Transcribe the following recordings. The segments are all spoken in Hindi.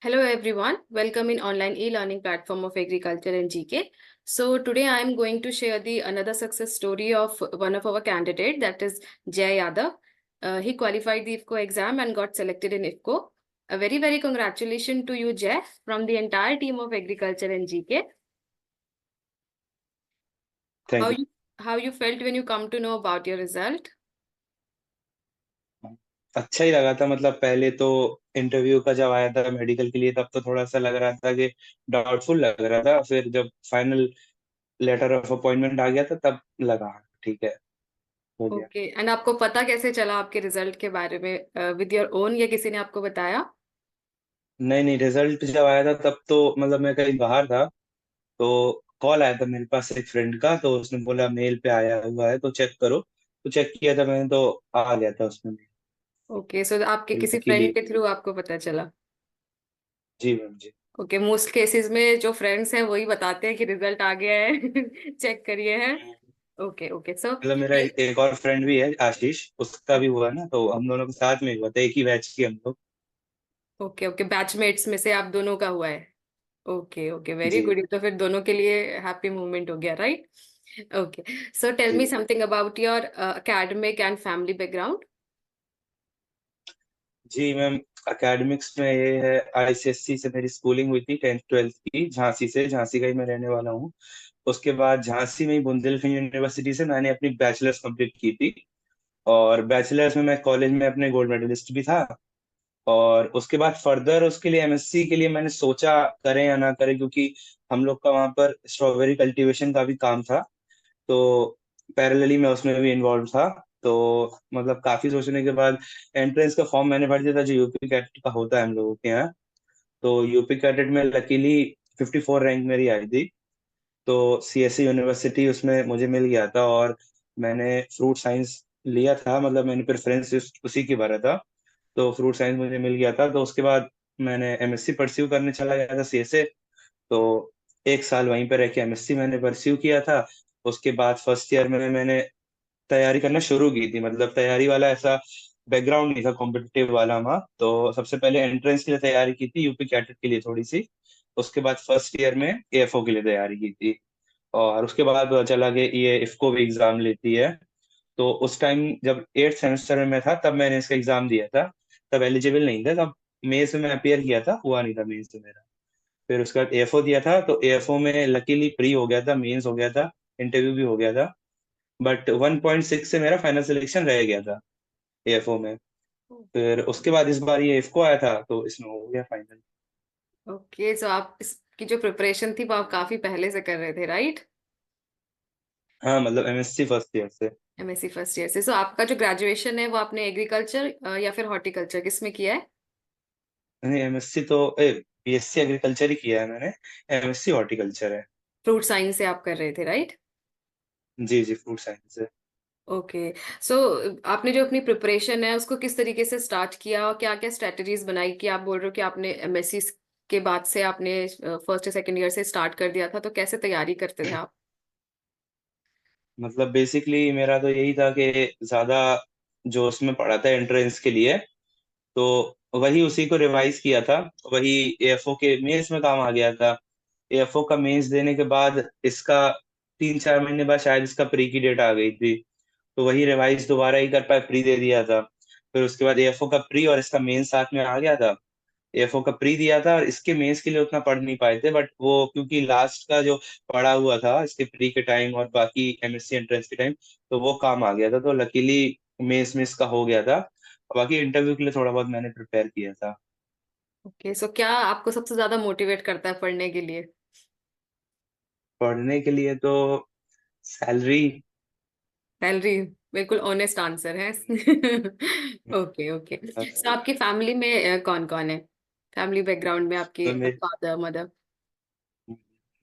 Hello everyone, welcome in online e-learning platform of agriculture and GK. So today I am going to share the another success story of one of our candidate, that is Jay Yadav. He qualified the IFCO exam and got selected in IFCO. A very congratulations to you, Jay, from the entire team of agriculture and GK. Thank you. How you felt when you come to know about your result? अच्छा ही लगा था। मतलब पहले तो इंटरव्यू का जब आया था मेडिकल के लिए, तब तो थोड़ा सा लग रहा था कि डाउटफुल लग रहा था। फिर जब फाइनल लेटर ऑफ अपॉइंटमेंट आ गया था, तब लगा ठीक है, हो गया। ओके, एंड आपको पता कैसे चला आपके रिजल्ट के बारे में, विद योर ओन या किसी ने आपको बताया? नहीं नहीं, रिजल्ट जब आया था तब तो मतलब मैं कहीं बाहर था, तो कॉल आया था मेरे पास एक फ्रेंड का। तो उसने बोला मेल पे आया हुआ है तो चेक करो। तो चेक किया था मैंने, तो आ गया था उसमें भी। ओके, सो आपके किसी लकीली। फ्रेंड के थ्रू आपको पता चला? जी मैम जी। ओके, मोस्ट केसेस में जो फ्रेंड्स हैं वही बताते हैं कि रिजल्ट आ गया है चेक करिए है। ओके ओके, सो मतलब मेरा एक और फ्रेंड भी है, आशीष, उसका भी हुआ ना, तो हम दोनों के साथ में हुआ था, एक ही बैच की हम लोग। ओके ओके, बैचमेट्स में से आप दोनों का हुआ है? ओके ओके, वेरी जी गुड। तो फिर दोनों के लिए हैप्पी मोमेंट हो गया, right? Okay, so tell me जी something about your academic and family background. जी मैम। एकेडमिक्स में ये है, आईसीएससी से मेरी स्कूलिंग हुई थी, 10th 12th की झांसी से। झांसी का ही मैं रहने वाला हूँ। उसके बाद झांसी में ही बुंदेलखंड यूनिवर्सिटी से मैंने अपनी बैचलर्स कंप्लीट की थी। और बैचलर्स में मैं कॉलेज में अपने गोल्ड मेडलिस्ट भी था। और उसके बाद फर्दर उसके लिए एमएससी के लिए मैंने सोचा करें या ना करें, क्योंकि हम लोग का वहाँ पर स्ट्रॉबेरी कल्टीवेशन का भी काम था। तो पैरेलली मैं उसमें भी इन्वॉल्व था। तो मतलब काफी सोचने के बाद एंट्रेंस का फॉर्म मैंने भर दिया था, जो यूपी कैडेट का होता है हम लोगों के यहाँ। तो यूपी कैडेट में लकीली 54 रैंक मेरी आई थी। तो सीएससी यूनिवर्सिटी उसमें मुझे मिल गया था। और मैंने फ्रूट साइंस लिया था, मतलब मैंने प्रेफरेंस उसी की भरा था। तो फ्रूट साइंस मुझे मिल गया था। तो उसके बाद मैंने एमएससी परस्यू करने चला गया था सीएसए। तो एक साल वहीं पे रह के एमएससी मैंने परस्यू किया था। उसके बाद फर्स्ट ईयर में मैंने तैयारी करना शुरू की थी। मतलब तैयारी वाला ऐसा बैकग्राउंड नहीं था कॉम्पिटिटिव वाला वहाँ। तो सबसे पहले एंट्रेंस के लिए तैयारी की थी, यूपी कैटेट के लिए थोड़ी सी। उसके बाद फर्स्ट ईयर में एएफओ के लिए तैयारी की थी। और उसके बाद पता चला कि ये इफको भी एग्जाम लेती है। तो उस टाइम जब 8th सेमेस्टर में मैं था, तब मैंने इसका एग्जाम दिया था। तब एलिजिबल नहीं था, तब मेंस में मैं अपियर किया था, हुआ नहीं था मेंस में मेरा। फिर उसके बाद एएफओ दिया था, तो एएफओ में लकीली प्री हो गया था, मेंस हो गया था, इंटरव्यू भी हो गया था। बट 1.6 से मेरा फाइनल सिलेक्शन रह गया था एएफओ में। फिर उसके बाद इस बार ये इफको आया था, तो इसमें हो गया फाइनल। ओके, सो आप इसकी जो प्रिपरेशन थी वो आप काफी पहले से कर रहे थे, राइट? हाँ, मतलब एमएससी फर्स्ट ईयर से। एमएससी फर्स्ट ईयर से। सो आपका जो ग्रेजुएशन है वो आपने एग्रीकल्चर या फिर हॉर्टिकल्चर किस में किया है? नहीं, एमएससी तो बीएससी एग्रीकल्चर ही किया है मैंने। एमएससी हॉर्टिकल्चर है। फ्रूट साइंस से आप कर रहे थे, राइट? जी जी, फ्रूट साइंस से। ओके, सो आपने जो अपनी प्रिपरेशन है उसको किस तरीके से स्टार्ट किया और क्या क्या स्ट्रेटजीज बनाई? कि आप बोल रहे हो कि आपने एमएससी के बाद से आपने फर्स्ट या सेकंड ईयर से स्टार्ट कर दिया था, तो कैसे तैयारी करते थे आप? मतलब बेसिकली मेरा तो यही था कि ज्यादा जो उसमें पढ़ा था एंट्रेंस के लिए, तो वही उसी को रिवाइज किया था। वही एएफओ के मेंस में काम आ गया था। एएफओ का मेंस देने के बाद इसका 3 4 महीने बाद शायद इसका प्री की डेट आ गई थी। तो वही रिवाइज दोबारा ही कर पाए, प्री दे दिया था। फिर उसके बाद एएफओ का प्री और इसका मेंस साथ में आ गया था। एएफओ का प्री दिया था, और इसके मेंस के लिए उतना पढ़ नहीं पाए थे, बट वो क्योंकि लास्ट का जो पढ़ा हुआ था इसके प्री के टाइम और बाकी एमएससी एंट्रेंस के टाइम, तो वो काम आ गया था। तो लकीली मेंस में इसका हो गया था। बाकी इंटरव्यू के लिए थोड़ा बहुत मैंने प्रिपेयर किया था। ओके, सो क्या आपको सबसे ज्यादा मोटिवेट करता है पढ़ने के लिए? पढ़ने के लिए तो सैलरी। सैलरी? बिल्कुल ऑनेस्ट आंसर है ओके ओके, सो आपकी फैमिली में कौन कौन है? फैमिली बैकग्राउंड में आपके तो फादर मदर?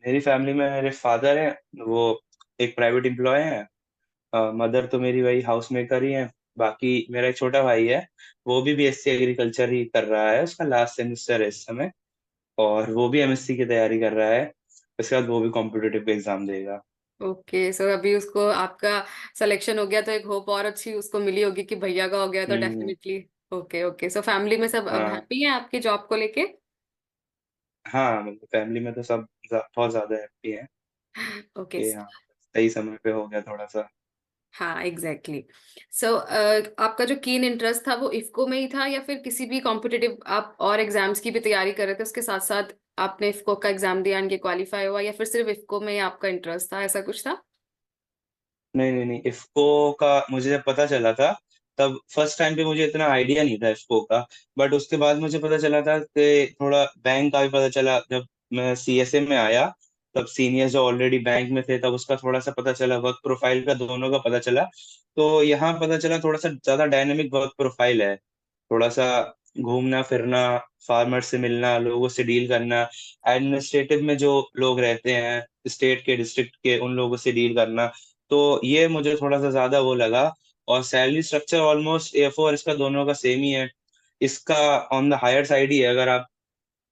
मेरी फैमिली में मेरे फादर हैं, वो एक प्राइवेट एम्प्लॉय हैं। मदर तो मेरी वही हाउस मेकर ही है। बाकी मेरा एक छोटा भाई है, वो भी बीएससी एग्रीकल्चर ही कर रहा है, उसका लास्ट सेमेस्टर है इस समय। और वो भी एमएससी की तैयारी कर रहा है। उसके बाद वो भी कॉम्पिटेटिव एग्जाम देगा। ओके, सो अभी उसको आपका सिलेक्शन हो गया तो एक होप और अच्छी उसको मिली होगी कि भैया का हो गया तो hmm. Definitely. Okay okay, so family में सब अब हाँ। हैप्पी है आपकी जॉब को लेके? हाँ मतलब फैमिली में तो सब बहुत ज्यादा हैप्पी है ओके। कि हाँ सही समय पे हो गया थोड़ा सा। हाँ एग्जैक्टली। सो आपका जो कीन इंटरेस्ट था वो इफ्को में ही था, या फिर किसी भी कॉम्पिटिटिव आप और एग्जाम्स की भी तैयारी कर रहे थे उसके साथ साथ आपने इफ्को का एग्जाम दिया एंड ये क्वालिफाई हुआ, या फिर सिर्फ इफ्को में ही आपका इंटरेस्ट था, ऐसा कुछ था? नहीं नहीं नहीं, इफ्को का मुझे जब पता चला था तब फर्स्ट टाइम पे मुझे इतना आइडिया नहीं था इफ्को का। बट उसके बाद मुझे पता चला था कि थोड़ा बैंक का भी पता चला जब मैं सीएसए में आया। तब सीनियर जो ऑलरेडी बैंक में थे तब उसका थोड़ा सा पता चला, वर्क प्रोफाइल का दोनों का पता चला। तो यहाँ पता चला थोड़ा सा ज्यादा डायनेमिक वर्क प्रोफाइल है। थोड़ा सा घूमना फिरना, फार्मर से मिलना, लोगों से डील करना, एडमिनिस्ट्रेटिव में जो लोग रहते हैं स्टेट के डिस्ट्रिक्ट के उन लोगों से डील करना। तो ये मुझे थोड़ा सा ज्यादा वो लगा। और सैलरी स्ट्रक्चर ऑलमोस्ट एफ और इसका दोनों का सेम ही है। इसका ऑन द हायर साइड ही है अगर आप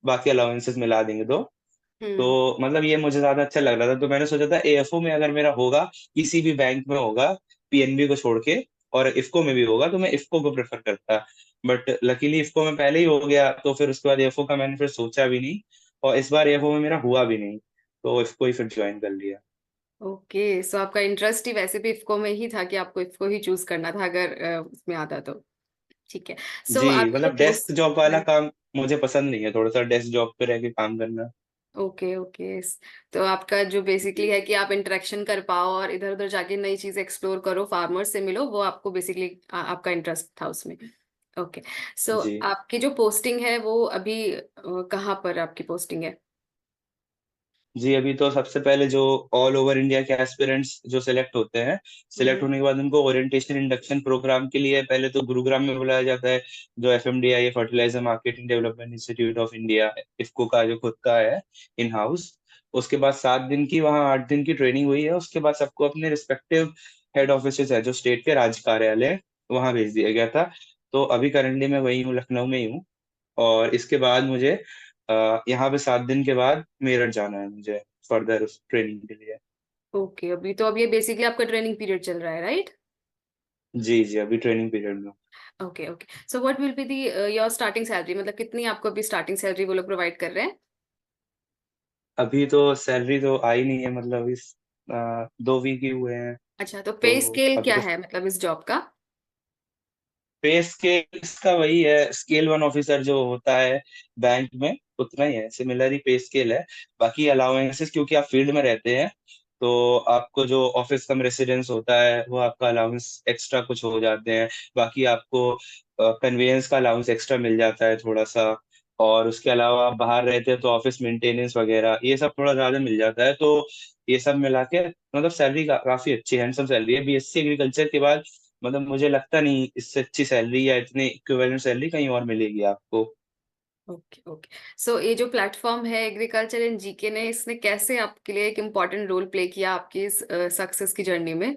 बाकी अलाउंसेस मिला देंगे हम्म। तो मतलब ये मुझे ज्यादा अच्छा लग रहा था। तो मैंने सोचा था एएफओ में अगर मेरा होगा, किसी भी बैंक में होगा पीएनबी को छोड़ के, और इफ्को में भी होगा तो मैं इफ्को को प्रेफर करता। बट लकीली इफ्को में पहले ही हो गया तो फिर उसके बाद एएफओ का मैंने फिर सोचा भी नहीं। और इस बार एएफओ में मेरा हुआ भी नहीं तो इफ्को ही फिर ज्वाइन कर लिया। ओके, सो आपका इंटरेस्ट ही वैसे भी इफ्को में ही था कि आपको इफ्को ही चूज करना था अगर उसमें आता तो। ठीक है। सो जी आपकी जो मतलब डेस्क पोस्ट। जॉब वाला काम मुझे पसंद नहीं है, थोड़ा सा डेस्क जॉब पे रह के काम करना। Okay okay. तो आपका जो बेसिकली जी है कि आप इंटरेक्शन कर पाओ और इधर उधर जाके नई चीजें एक्सप्लोर करो, फार्मर से मिलो, वो आपको बेसिकली आपका इंटरेस्ट था उसमें। ओके। सो जी आपकी जो पोस्टिंग है वो अभी कहाँ पर आपकी पोस्टिंग है? जी। अभी तो सबसे पहले जो ऑल ओवर इंडिया के एस्पिरेंट्स जो सिलेक्ट होते हैं, सिलेक्ट हम्म। होने के बाद उनको ओरिएंटेशन इंडक्शन प्रोग्राम के लिए पहले तो गुरुग्राम में बुलाया जाता है, जो FMDI fertilizer marketing development institute of India, IFFCO का जो खुद का है इन हाउस। उसके बाद 7 दिन की वहाँ 8 दिन की ट्रेनिंग हुई है। उसके बाद सबको अपने रिस्पेक्टिव हेड ऑफिस है जो स्टेट के राज्य कार्यालय, वहाँ भेज दिया गया था। तो अभी करंटली मैं वही हूँ, लखनऊ में ही हूँ। और इसके बाद मुझे यहाँ पे 7 दिन के बाद मेरठ जाना है मुझे फर्दर उस ट्रेनिंग के लिए। ओके, अभी तो अब ये बेसिकली आपका ट्रेनिंग पीरियड चल रहा है, राइट? जी जी, अभी ट्रेनिंग पीरियड में हूँ। Okay okay. So what will be the your starting salary, मतलब कितनी आपको अभी स्टार्टिंग सैलरी वो लोग प्रोवाइड कर रहे हैं? अभी तो सैलरी तो आई नहीं है, मतलब इस 2 वीक ही हुए हैं। अच्छा, तो पे तो स्केल अभी क्या तो है मतलब इस जॉब का? पे स्केल इसका वही है, स्केल 1 ऑफिसर जो होता है बैंक में, उतना ही है, सिमिलर ही पे स्केल है। बाकी अलाउंसेस क्योंकि आप फील्ड में रहते हैं तो आपको जो ऑफिस कम रेसिडेंस होता है वो आपका अलाउंस एक्स्ट्रा कुछ हो जाते हैं। बाकी आपको कन्वेंस का अलाउंस एक्स्ट्रा मिल जाता है थोड़ा सा। और उसके अलावा आप बाहर रहते हैं तो ऑफिस मेंटेनेंस वगैरह ये सब थोड़ा ज्यादा मिल जाता है। तो ये सब मिला के मतलब सैलरी काफी अच्छी हैंडसम सैलरी है बीएससी एग्रीकल्चर के बाद। मतलब मुझे लगता नहीं इससे अच्छी सैलरी या इतनी इक्विवेलेंट सैलरी कहीं और मिलेगी आपको। Okay okay. सो ये जो प्लेटफॉर्म है एग्रीकल्चर एंड जीके ने, इसने कैसे आपके लिए एक इम्पोर्टेंट रोल प्ले किया आपकी इस सक्सेस की जर्नी में?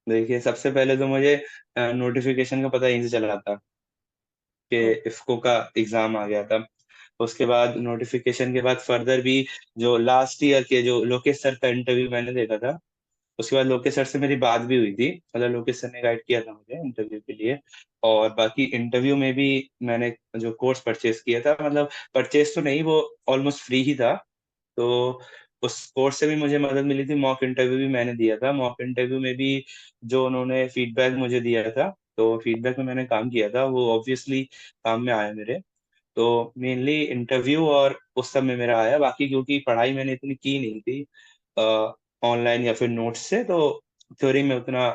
देखिए सबसे पहले तो मुझे नोटिफिकेशन का पता यहीं से चला था कि ओ, इफ्को का एग्जाम आ गया था। उसके बाद नोटिफिकेशन के बाद फर्दर भी जो लास्ट ईयर के जो लोकेश सर का इंटरव्यू मैंने देखा था, उसके बाद लोकेश सर से मेरी बात भी हुई थी, मतलब लोकेश सर ने गाइड किया था मुझे इंटरव्यू के लिए। और बाकी इंटरव्यू में भी मैंने जो कोर्स परचेज किया था, मतलब परचेज तो नहीं, वो ऑलमोस्ट फ्री ही था। तो उस कोर्स से भी मुझे मदद मिली थी। मॉक इंटरव्यू भी मैंने दिया था, मॉक इंटरव्यू में भी जो उन्होंने फीडबैक मुझे दिया था तो फीडबैक में मैंने काम किया था, वो ऑब्वियसली काम में आया मेरे। तो मेनली इंटरव्यू और उस सब में मेरा आया। बाकी क्योंकि पढ़ाई मैंने इतनी की नहीं थी ऑनलाइन या फिर नोट्स से, तो थ्योरी में उतना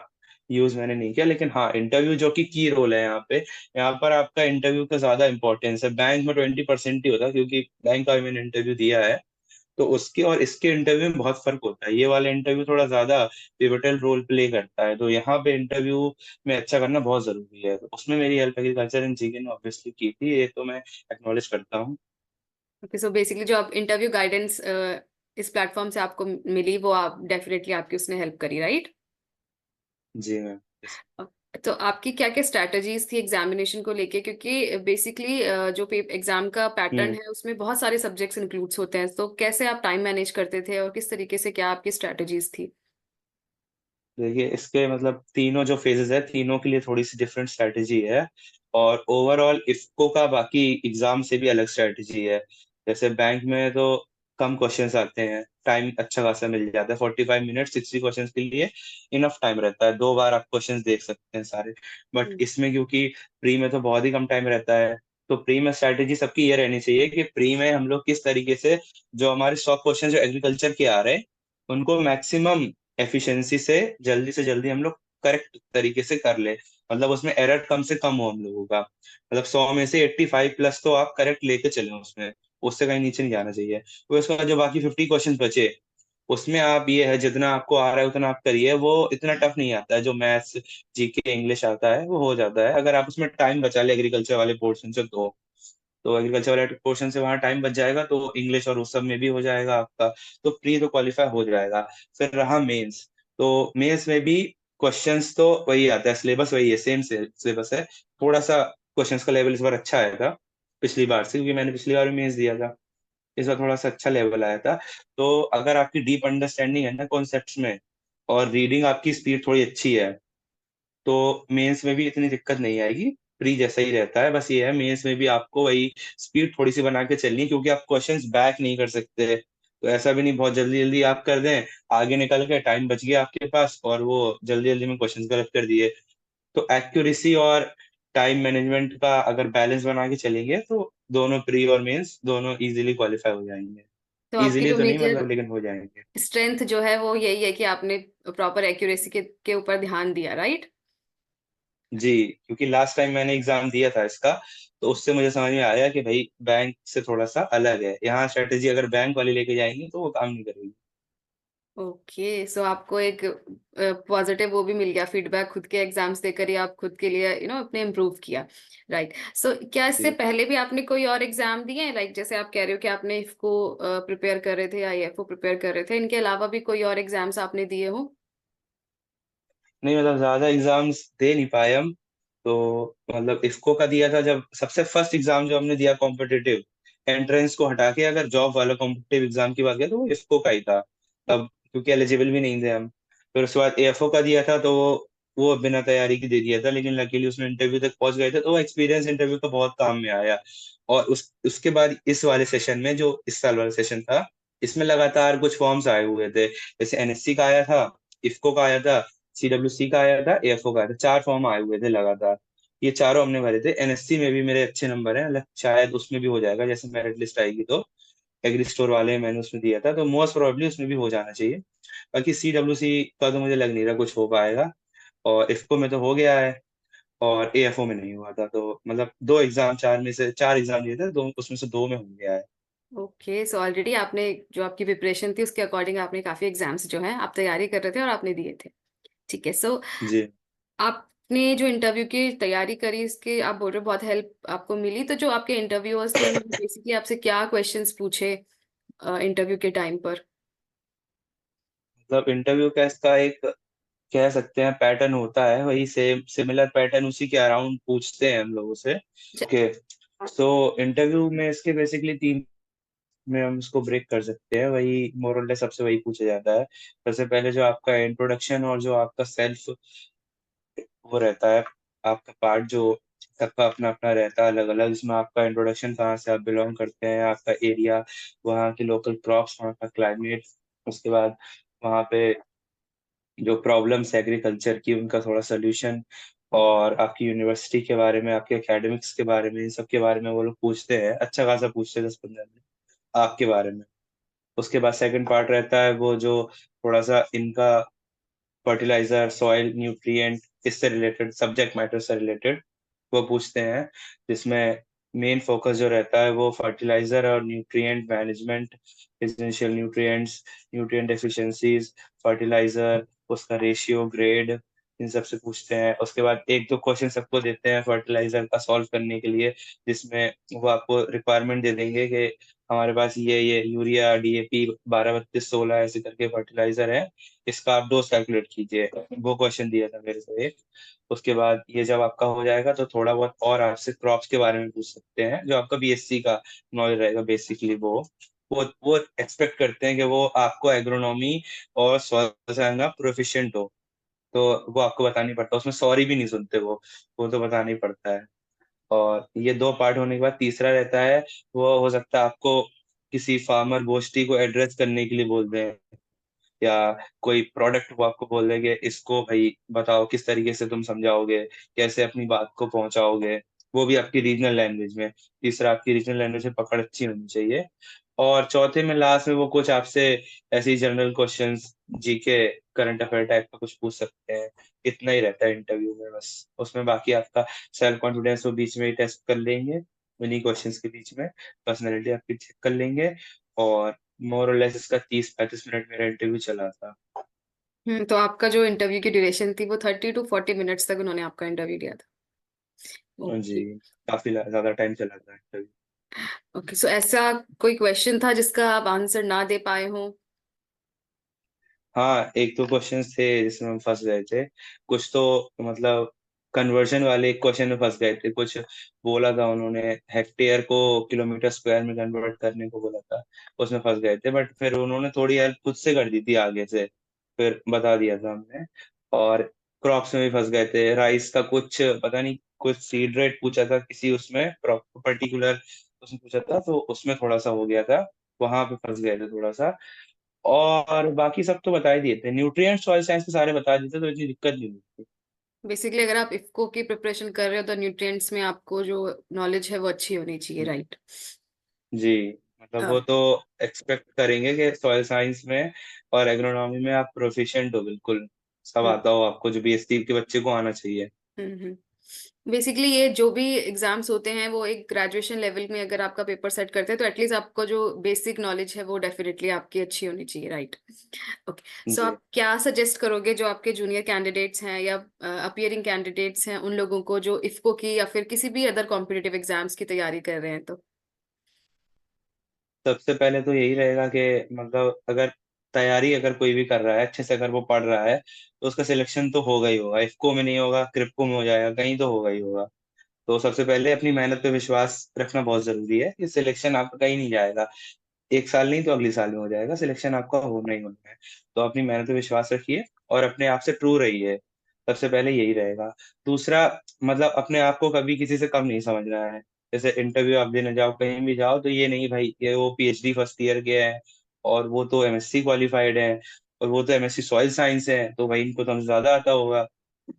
यूज मैंने नहीं किया। लेकिन हाँ इंटरव्यू जो कि की रोल है यहाँ पे, यहाँ पर आपका इंटरव्यू का ज्यादा इंपॉर्टेंस है। बैंक में 20% ही होता है क्योंकि बैंक का भी मैंने इंटरव्यू दिया है। तो उसके और इसके इंटरव्यू में बहुत फर्क होता है, ये वाला इंटरव्यू थोड़ा ज्यादा पिवटल रोल प्ले करता है। तो यहाँ पे इंटरव्यू में अच्छा करना बहुत जरूरी है, तो उसमें मेरी हेल्प एग्रीकल्चर एंड जीके ने ऑब्वियसली की थी, ये तो मैं एक्नॉलेज करता हूँ। ओके। सो बेसिकली जो आप इंटरव्यू गाइडेंस इस प्लेटफॉर्म से आपको मिली, वो आप डेफिनेटली आपकी उसने हेल्प करी, राइट? जी मैम। तो आपकी क्या क्या स्ट्रैटेजीज थी एग्जामिनेशन को लेके, क्योंकि बेसिकली जो एग्जाम का पैटर्न हम्म। है उसमें बहुत सारे सब्जेक्ट्स इंक्लूड्स होते हैं, तो कैसे आप टाइम मैनेज करते थे और किस तरीके से, क्या आपकी स्ट्रैटेजीज थी? देखिए इसके मतलब तीनों जो फेजेस है तीनों के लिए थोड़ी सी डिफरेंट स्ट्रेटेजी है। और ओवरऑल इफको का बाकी एग्जाम से भी अलग स्ट्रेटेजी है। जैसे बैंक में तो कम क्वेश्चंस आते हैं, टाइम अच्छा खासा मिल जाता है, 45 मिनट 60 क्वेश्चंस के लिए इनफ टाइम रहता है, 2 बार आप क्वेश्चंस देख सकते हैं सारे। बट हम्म। इसमें क्योंकि प्री में तो बहुत ही कम टाइम रहता है, तो प्री में स्ट्रैटेजी सबकी ये रहनी चाहिए कि प्री में हम लोग किस तरीके से जो हमारे 100 क्वेश्चन जो एग्रीकल्चर के आ रहे हैं उनको मैक्सिमम एफिशिएंसी से जल्दी हम लोग करेक्ट तरीके से कर ले, मतलब उसमें एरर कम से कम हो हम लोगों का, मतलब 100 में से 85 प्लस तो आप करेक्ट लेके चले उसमें, उससे कहीं नीचे नहीं जाना चाहिए। तो उसके बाद जो बाकी 50 क्वेश्चन बचे उसमें आप ये है जितना आपको आ रहा है उतना आप करिए, वो इतना टफ नहीं आता है, जो मैथ्स जीके इंग्लिश आता है वो हो जाता है अगर आप उसमें टाइम बचा ले एग्रीकल्चर वाले पोर्शन से, तो एग्रीकल्चर वाले पोर्शन से वहां टाइम बच जाएगा तो इंग्लिश और उस सब में भी हो जाएगा आपका, तो प्री तो क्वालिफाई हो जाएगा। फिर रहा मेंस, तो मेंस में भी क्वेश्चंस तो वही आता है, सिलेबस वही है, सेम से सिलेबस है, थोड़ा सा क्वेश्चंस का लेवल इस बार अच्छा आया था पिछली बार से, क्योंकि मैंने पिछली बार भी मेंस दिया था, इस बार थोड़ा सा अच्छा लेवल आया था। तो अगर आपकी डीप अंडरस्टैंडिंग है ना कॉन्सेप्ट्स में, और रीडिंग आपकी स्पीड थोड़ी अच्छी है, तो मेंस में भी इतनी दिक्कत नहीं आएगी, प्री जैसा ही रहता है, बस ये है मेंस में भी आपको वही स्पीड थोड़ी सी बना के चलनी है, क्योंकि आप क्वेश्चंस बैक नहीं कर सकते, तो ऐसा भी नहीं बहुत जल्दी जल्दी आप कर दें, आगे निकल के टाइम बच गया आपके पास और वो जल्दी जल्दी में क्वेश्चंस गलत कर दिए। तो एक्यूरेसी और टाइम मैनेजमेंट का अगर बैलेंस बना के चलेंगे तो दोनों प्री और मेंस दोनों इजीली क्वालिफाई हो जाएंगे। तो आपकी इजीली जो तो नहीं मेजर मतलब, लेकिन हो जाएंगे। स्ट्रेंथ जो है वो यही है कि आपने प्रॉपर एक्यूरेसी के ऊपर ध्यान दिया, राइट? जी, क्योंकि लास्ट टाइम मैंने एग्जाम दिया था इसका, तो उससे मुझे समझ में आया कि भाई बैंक से थोड़ा सा अलग है, यहाँ स्ट्रेटेजी अगर बैंक वाली लेके जाएंगे तो वो काम नहीं करेगी। ओके, सो आपको एक पॉजिटिव वो भी मिल गया फीडबैक, खुद के एग्जाम्स देकर ही आप खुद के लिए अपने इम्प्रूव किया, राइट? सो क्या इससे जी, पहले भी आपने कोई और एग्जाम दिए हैं, लाइक जैसे आप कह रहे हो कि आपने इफको प्रिपेयर कर रहे थे, आईएफओ प्रिपेयर कर रहे थे, इनके अलावा भी कोई और एग्जाम्स आपने दिए हो? नहीं मतलब ज्यादा एग्जाम्स दे नहीं पाए हम, तो मतलब इसको का दिया था जब सबसे फर्स्ट एग्जाम जो हमने दिया कॉम्पिटिटिव, एंट्रेंस को हटा के अगर जॉब वाला कॉम्पिटिटिव एग्जाम की बात करें तो वो इसको का ही था तब, क्योंकि एलिजिबल भी नहीं थे हम। फिर उसके बाद एएफओ का दिया था, तो वो बिना तैयारी के दे दिया था, लेकिन लकीली उसमें इंटरव्यू तक पहुंच गए थे, तो वो एक्सपीरियंस इंटरव्यू का बहुत काम में आया। और उसके बाद इस वाले सेशन में जो इस साल वाला सेशन था, इसमें लगातार कुछ फॉर्म्स आए हुए थे, जैसे एनएससी का आया था, इफको का आया था, सीडब्ल्यूसी का आया था, एएफओ का आया था, 4 फॉर्म आए हुए थे लगातार, ये चारों हमने भरे थे। एनएससी में भी मेरे अच्छे नंबर हैं, शायद उसमें भी हो जाएगा जैसे मेरिट लिस्ट आएगी तो, एग्री स्टोर वाले मैंने उसमें दिया था, तो मोस्ट प्रोबेबली उसमें भी हो जाना चाहिए। बाकी सीडब्ल्यूसी का तो मुझे लग नहीं रहा कुछ हो पाएगा, और इफको में तो हो गया है, और एएफओ में नहीं हुआ था, तो मतलब 2 एग्जाम, 4 में से 4 एग्जाम दिए थे, दो उसमें से 2 में हो गया है। ओके, सो ऑलरेडी आपने जो आपकी प्रिपरेशन थी उसके अकॉर्डिंग आपने काफी एग्जाम्स जो है आप तैयारी कर रहे थे और आपने दिए थे। ठीक है, सो जी। आपने जो इंटरव्यू की तैयारी करी इसके आप बोल रहे हो बहुत हेल्प आपको मिली, तो जो आपके इंटरव्यूअर्स थे उन्होंने बेसिकली आपसे क्या क्वेश्चंस पूछे इंटरव्यू के टाइम पर? मतलब इंटरव्यू का इसका एक कह सकते हैं पैटर्न होता है, वही सेम सिमिलर पैटर्न उसी के अराउंड पूछते हैं हम लोगों से। ओके, सो इंटरव्यू में इसके बेसिकली 3 में हम इसको ब्रेक कर सकते हैं, वही मोर और लेस सबसे वही पूछा जाता है। सबसे पहले जो आपका इंट्रोडक्शन और जो आपका सेल्फ वो रहता है, आपका पार्ट जो सबका अपना अपना रहता है अलग अलग, जिसमें आपका इंट्रोडक्शन, कहाँ से आप बिलोंग करते हैं, आपका एरिया, वहाँ की लोकल क्रॉप्स, वहाँ का क्लाइमेट, उसके बाद वहाँ पे जो प्रॉब्लम्स एग्रीकल्चर की उनका थोड़ा सोल्यूशन, और आपकी यूनिवर्सिटी के बारे में, आपके एकेडमिक्स के बारे में, इन सब के बारे में वो लोग पूछते हैं, अच्छा खासा पूछते हैं, 10-15 मिनट आपके बारे में। उसके बाद सेकंड पार्ट रहता है वो जो थोड़ा सा इनका फर्टिलाइजर, सॉइल, न्यूट्रिएंट, इससे रिलेटेड, सब्जेक्ट मैटर से रिलेटेड वो पूछते हैं, जिसमें मेन फोकस जो रहता है वो फर्टिलाइजर और nutrient management, essential nutrients, nutrient efficiencies, fertilizer, उसका रेशियो, ग्रेड, इन सब से पूछते हैं। उसके बाद एक दो क्वेश्चन सबको देते हैं फर्टिलाइजर का सॉल्व करने के लिए, जिसमें वो आपको रिक्वायरमेंट दे देंगे कि हमारे पास ये यूरिया, डीएपी, 12 32 16 ऐसे करके फर्टिलाइजर है, इसका आप डोज कैलकुलेट कीजिए, वो क्वेश्चन दिया था मेरे को एक। उसके बाद ये जब आपका हो जाएगा तो थोड़ा बहुत और आपसे क्रॉप्स के बारे में पूछ सकते हैं, जो आपका बीएससी का नॉलेज रहेगा बेसिकली, वो एक्सपेक्ट करते हैं कि वो आपको एग्रोनॉमी और सॉइल साइंस में प्रोफिशिएंट हो, तो वो आपको बतानी पड़ता है, उसमें सॉरी भी नहीं सुनते वो तो बताना ही पड़ता है। और ये 2 पार्ट होने के बाद तीसरा रहता है, वो हो सकता है आपको किसी फार्मर गोष्ठी को एड्रेस करने के लिए बोल दें, या कोई प्रोडक्ट वो आपको बोल देंगे इसको भाई बताओ किस तरीके से तुम समझाओगे, कैसे अपनी बात को पहुंचाओगे, वो भी आपकी रीजनल लैंग्वेज में। तीसरा, आपकी रीजनल लैंग्वेज में पकड़ अच्छी होनी चाहिए। और चौथे में लास्ट में वो कुछ आपसे ऐसी general questions, GK, current affair type का कुछ पूछ सकते हैं। इतना ही रहता है इंटरव्यू में बस। उसमें बाकी आपका सेल्फ कॉन्फिडेंस वो बीच में ही टेस्ट कर लेंगे, उन्हीं क्वेश्चंस के बीच में पर्सनैलिटी आपकी चेक कर लेंगे। और मोर और लेस इसका 30-35 मिनट मेरा इंटरव्यू चला था। तो आपका जो इंटरव्यू की ड्यूरेशन थी वो 30 to 40 मिनट्स तक उन्होंने आपका इंटरव्यू लिया था। जी, ओके। काफी ज्यादा टाइम चला था इंटरव्यू। ओके, सो ऐसा कोई क्वेश्चन था जिसका आप आंसर ना दे पाए हो? हाँ, एक दो क्वेश्चंस थे जिसमें हम फंस गए थे। कुछ तो मतलब कन्वर्जन वाले क्वेश्चन में फंस गए थे। कुछ बोला था उन्होंने, हेक्टेयर को किलोमीटर स्क्वायर में कन्वर्ट करने को बोला था, उसमें फंस गए थे। बट फिर उन्होंने थोड़ी हेल्प खुद से कर दी थी आगे से, फिर बता दिया था हमने। और क्रॉप्स में भी फंस गए थे। राइस का कुछ पता नहीं, कुछ सीड रेट पूछा था किसी उसमें पर्टिकुलर, उसमें पूछा था तो उसमें थोड़ा सा हो गया था, वहां पे फंस गए थे थोड़ा सा। और बाकी सब तो बता ही दिए थे, न्यूट्रिएंट सॉइल साइंस के सारे बता दिए थे, तो इतनी दिक्कत नहीं हुई थी। बेसिकली अगर आप इफको की प्रिपरेशन कर रहे हो तो न्यूट्रिएंट्स में आपको जो नॉलेज है वो अच्छी होनी चाहिए, राइट? जी, मतलब वो तो एक्सपेक्ट करेंगे कि सॉइल साइंस में और एग्रोनॉमी में आप प्रोफिशिएंट हो बिल्कुल, सब आता हो आपको, जो बीएससी के बच्चे को आना चाहिए। बेसिकली ये जो भी एग्जाम्स होते हैं वो एक ग्रेजुएशन लेवल में अगर आपका पेपर सेट करते हैं तो एटलीस्ट आपको जो बेसिक नॉलेज है वो डेफिनेटली आपकी अच्छी होनी चाहिए, राइट? ओके, सो जी, आप क्या सजेस्ट करोगे जो आपके जूनियर कैंडिडेट्स हैं या अपियरिंग कैंडिडेट्स हैं उन लोगों को जो इफको की या फिर किसी भी अदर कॉम्पिटिटिव एग्जाम्स की तैयारी कर रहे हैं तो? सबसे पहले तो यही रहेगा कि मतलब अगर तैयारी अगर कोई भी कर रहा है अच्छे से, अगर वो पढ़ रहा है, तो उसका सिलेक्शन तो होगा ही होगा। इफको में नहीं होगा, क्रिप्को में हो जाएगा, कहीं तो होगा ही होगा। तो सबसे पहले अपनी मेहनत पे विश्वास रखना बहुत जरूरी है, कि सिलेक्शन आपका कहीं नहीं जाएगा। एक साल नहीं तो अगले साल में हो जाएगा, सिलेक्शन आपका होना ही होना है। तो अपनी मेहनत पे विश्वास रखिए और अपने आप से ट्रू रहिए। सबसे पहले यही रहेगा। दूसरा, मतलब अपने आप को कभी किसी से कम नहीं समझना है। जैसे इंटरव्यू आप देने जाओ, कहीं भी जाओ, तो ये नहीं भाई ये वो पीएचडी फर्स्ट ईयर के हैं और वो तो एमएससी क्वालिफाइड है और वो तो एमएससी सॉइल साइंस है, तो भाई इनको तो हमसे ज्यादा आता होगा।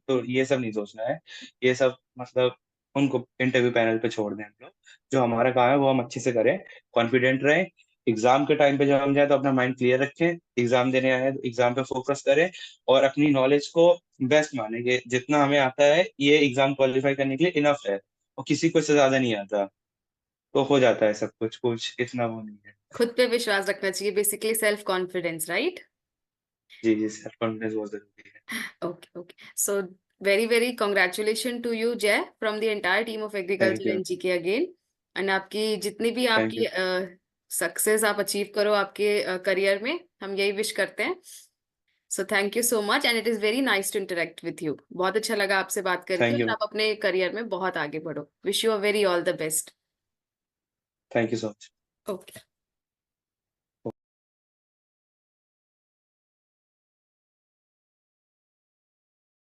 तो ये सब नहीं सोचना है। ये सब मतलब उनको इंटरव्यू पैनल पे छोड़ दें हम लोग। जो हमारा काम है वो हम अच्छे से करें, कॉन्फिडेंट रहें। एग्जाम के टाइम पे जब हम जाए तो अपना माइंड क्लियर रखें। एग्जाम देने आए हैं तो एग्जाम पे फोकस करें और अपनी नॉलेज को बेस्ट माने कि जितना हमें आता है ये एग्जाम क्वालिफाई करने के लिए इनफ है, और किसी को इससे ज्यादा नहीं आता, तो हो जाता है सब कुछ, कुछ इतना वो नहीं है। खुद पे विश्वास रखना चाहिए, बेसिकली सेल्फ कॉन्फिडेंस, राइट? जी जी, सेल्फ कॉन्फिडेंस बहुत जरूरी है। Okay, okay. So very, very congratulations to you, Jay, from the entire team of thank Agriculture you. and GK again. And आपकी जितनी भी थैंक आपकी यू। सक्सेस आप अचीव करो आपके करियर में, हम यही विश करते हैं। So thank you so much and it is very nice to interact with you. बहुत अच्छा लगा आपसे बात करके थैंक और यू। आप अपने करियर में बहुत आगे बढ़ो। Wish you a very all the best. Thank you so much. Okay.